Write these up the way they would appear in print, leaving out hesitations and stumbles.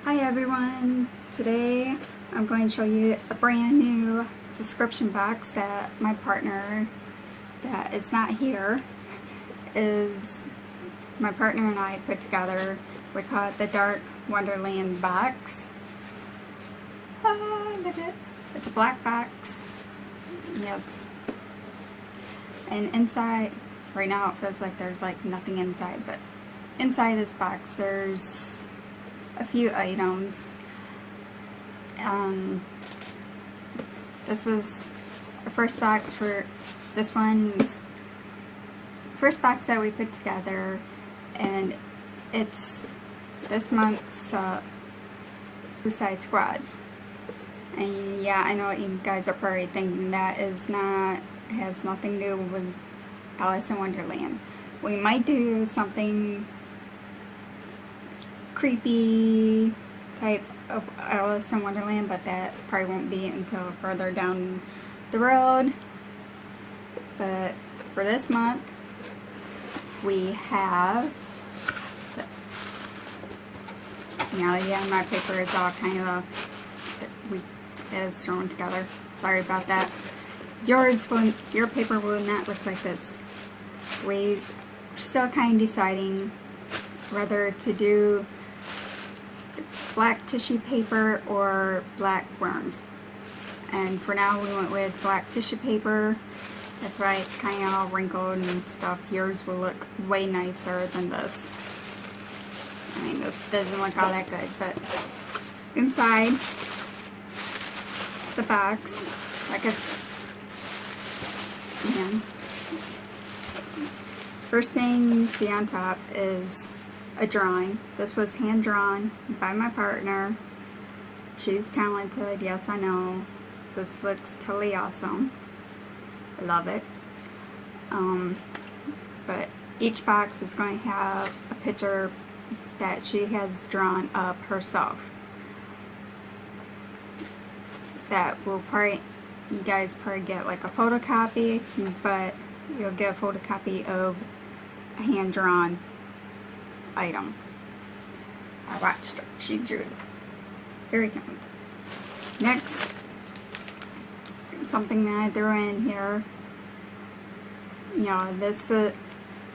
Hi everyone! Today I'm going to show you a brand new subscription box that my partner, that is not here, is my partner and I put together. We call it the Dark Wonderland Box. Look at it! It's a black box. Yes. And inside, right now it feels like there's like nothing inside, but inside this box there's a few items. This is the first box for this one's first box that we put together, and it's this month's Suicide Squad. And yeah, I know what you guys are probably thinking, that is not, has nothing to do with Alice in Wonderland. We might do something creepy type of Alice in Wonderland, but that probably won't be until further down the road. But for this month we have, yeah, my paper is all kind of is thrown together. Sorry about that. Your paper will not look like this. We're still kind of deciding whether to do black tissue paper or black worms, and for now we went with black tissue paper. That's why it's kind of all wrinkled and stuff. Yours will look way nicer than this. I mean, this doesn't look all that good, but inside the box, like it's, yeah, first thing you see on top is a drawing. This was hand drawn by my partner. She's talented, yes I know. This looks totally awesome. I love it. But each box is going to have a picture that she has drawn up herself. That will probably, you guys probably get like a photocopy, but you'll get a photocopy of a hand drawn item. I watched her. She drew it. Very talented. Next, something that I threw in here. You know, this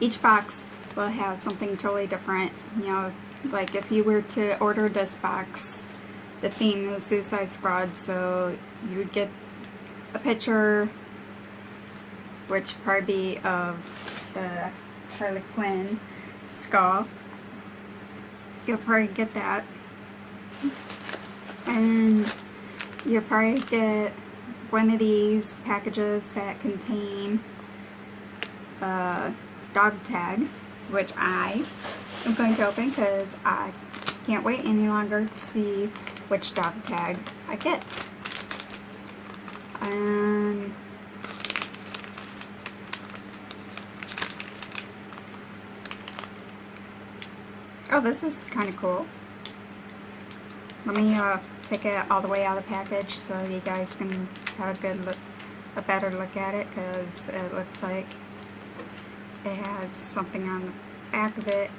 each box will have something totally different. You know, like if you were to order this box, the theme is Suicide Squad, so you would get a picture, which would probably be of the Harley Quinn skull. You'll probably get that, and you'll probably get one of these packages that contain a dog tag, which I am going to open because I can't wait any longer to see which dog tag I get. And oh, this is kind of cool. Let me take it all the way out of the package so you guys can have a good look, a better look at it, because it looks like it has something on the back of it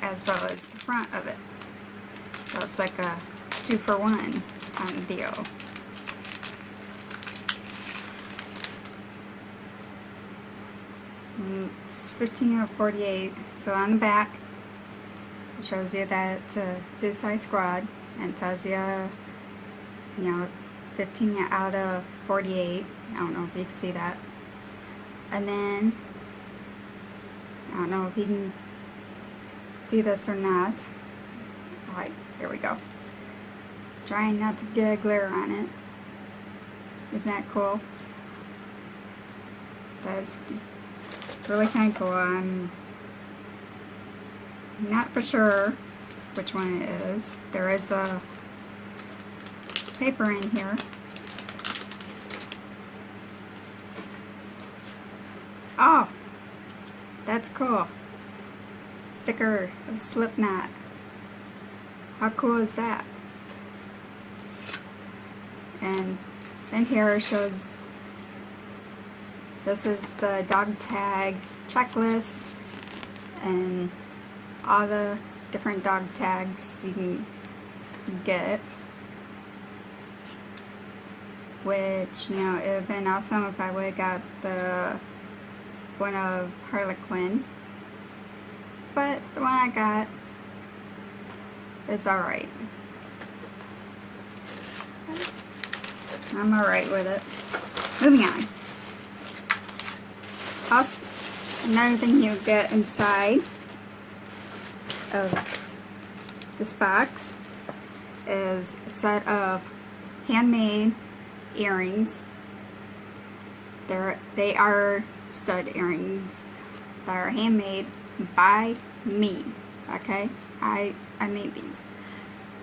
as well as the front of it. So it's like a 2-for-1 kind of deal. And it's 15 out of 48. So on the back, it shows you that it's a Suicide Squad, and tells you, you know, 15 out of 48. I don't know if you can see that. And then, I don't know if you can see this or not. Alright, there we go. Trying not to get a glare on it. Isn't that cool? That's really kind of cool. I'm not for sure which one it is. There is a paper in here. Oh, that's cool. Sticker of Slipknot. How cool is that? And then here it shows, this is the dog tag checklist, and all the different dog tags. You can get. Which, you know, it would have been awesome if I would have got the one of Harley Quinn. But the one I got is alright. I'm alright with it. Moving on. Also, another thing you get inside of this box is a set of handmade earrings. They are stud earrings that are handmade by me. Okay, I made these.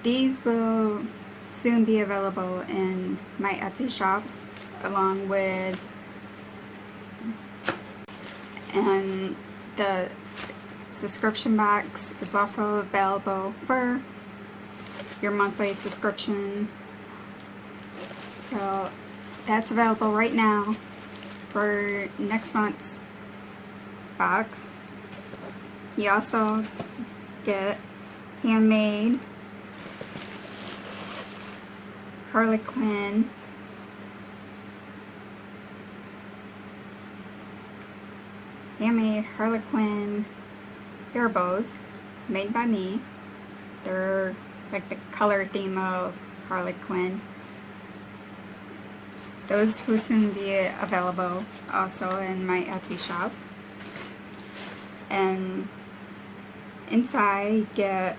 These will soon be available in my Etsy shop, along with, and the subscription box is also available for your monthly subscription. So that's available right now for next month's box. You also get handmade Harley Quinn ear bows made by me. They're like the color theme of Harley Quinn. Those will soon be available also in my Etsy shop. And inside you get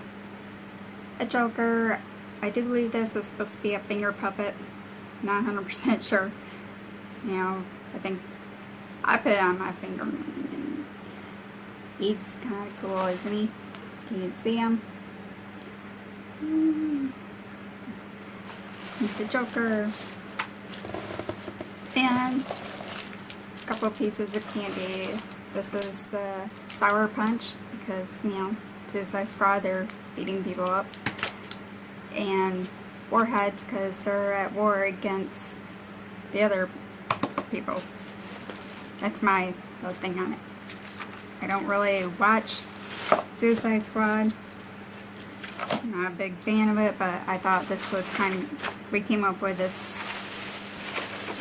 a Joker. I do believe this is supposed to be a finger puppet. Not 100% sure. You know, I think I put it on my finger. And he's kind of cool, isn't he? Can you see him? He's the Joker. And a couple pieces of candy. This is the Sour Punch because, you know, Suicide Squad, they're beating people up. And Warheads because they're at war against the other people. That's my little thing on it. I don't really watch Suicide Squad. I'm not a big fan of it, but I thought this was kind of, we came up with this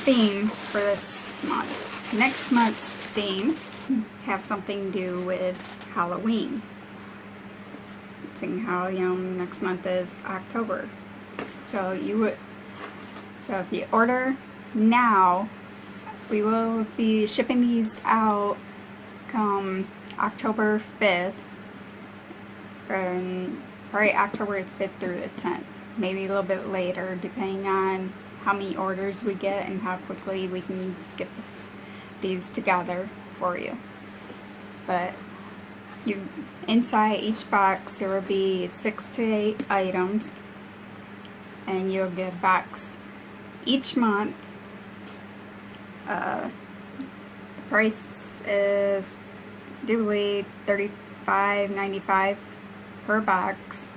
theme for this month. Next month's theme have something to do with Halloween. Seeing how, you know, next month is October. So if you order now, we will be shipping these out come October 5th, and probably October 5th through the 10th. Maybe a little bit later, depending on how many orders we get and how quickly we can get these together for you. But inside each box there will be 6 to 8 items, and you'll get a box each month. The price is usually $35.95 per box.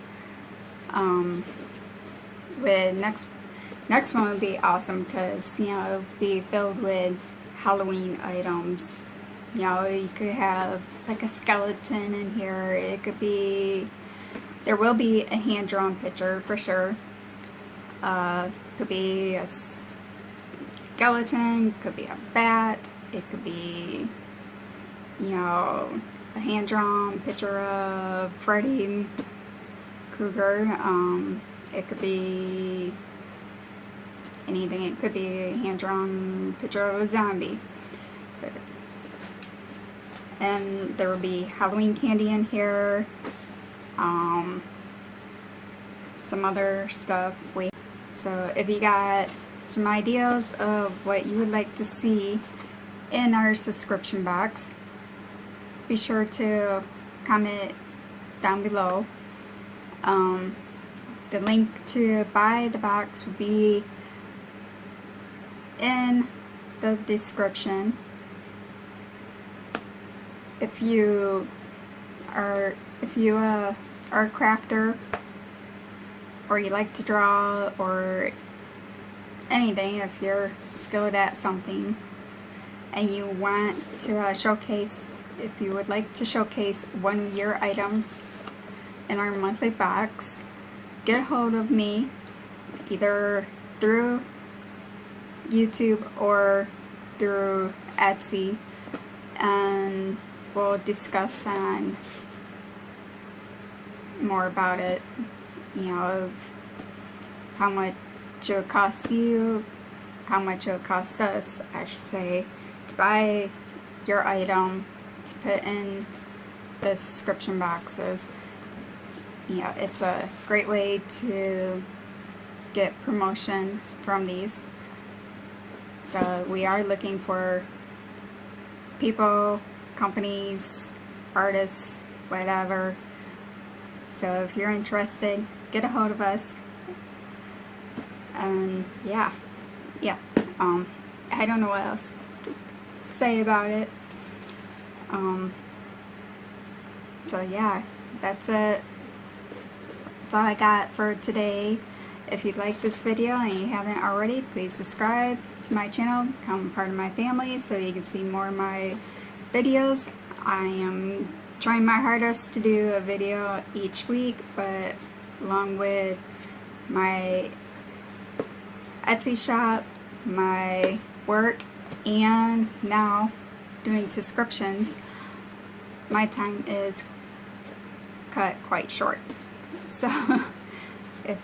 With next one would be awesome because, you know, it'll be filled with Halloween items. You know, you could have like a skeleton in here. It could be, there will be a hand-drawn picture for sure. Could be a skeleton, could be a bat, it could be, you know, a hand-drawn picture of Freddy Krueger. It could be anything. It could be a hand-drawn picture of a zombie. And there will be Halloween candy in here, some other stuff. So if you got some ideas of what you would like to see in our subscription box, be sure to comment down below. The link to buy the box will be in the description. If you are a crafter, or you like to draw, or anything, if you're skilled at something and you want to showcase, if you would like to showcase one of your items in our monthly box, get a hold of me either through YouTube or through Etsy, and we'll discuss on more about it, you know, of how much it would cost you, how much it would cost us, I should say, to buy your item to put in the subscription boxes. You know, it's a great way to get promotion from these. So we are looking for people, companies, artists, whatever. So if you're interested, get a hold of us. And yeah, I don't know what else to say about it. So yeah, that's it. That's all I got for today. If you like this video and you haven't already, please subscribe to my channel, become part of my family so you can see more of my videos. I am trying my hardest to do a video each week, but along with my Etsy shop, my work, and now doing subscriptions, my time is cut quite short. So if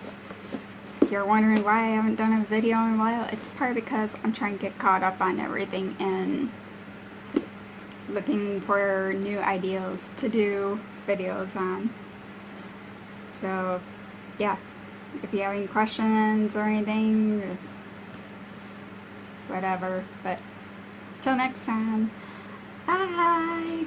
you're wondering why I haven't done a video in a while, it's probably because I'm trying to get caught up on everything and looking for new ideas to do videos on. So yeah, if you have any questions or anything, or whatever, but till next time, bye!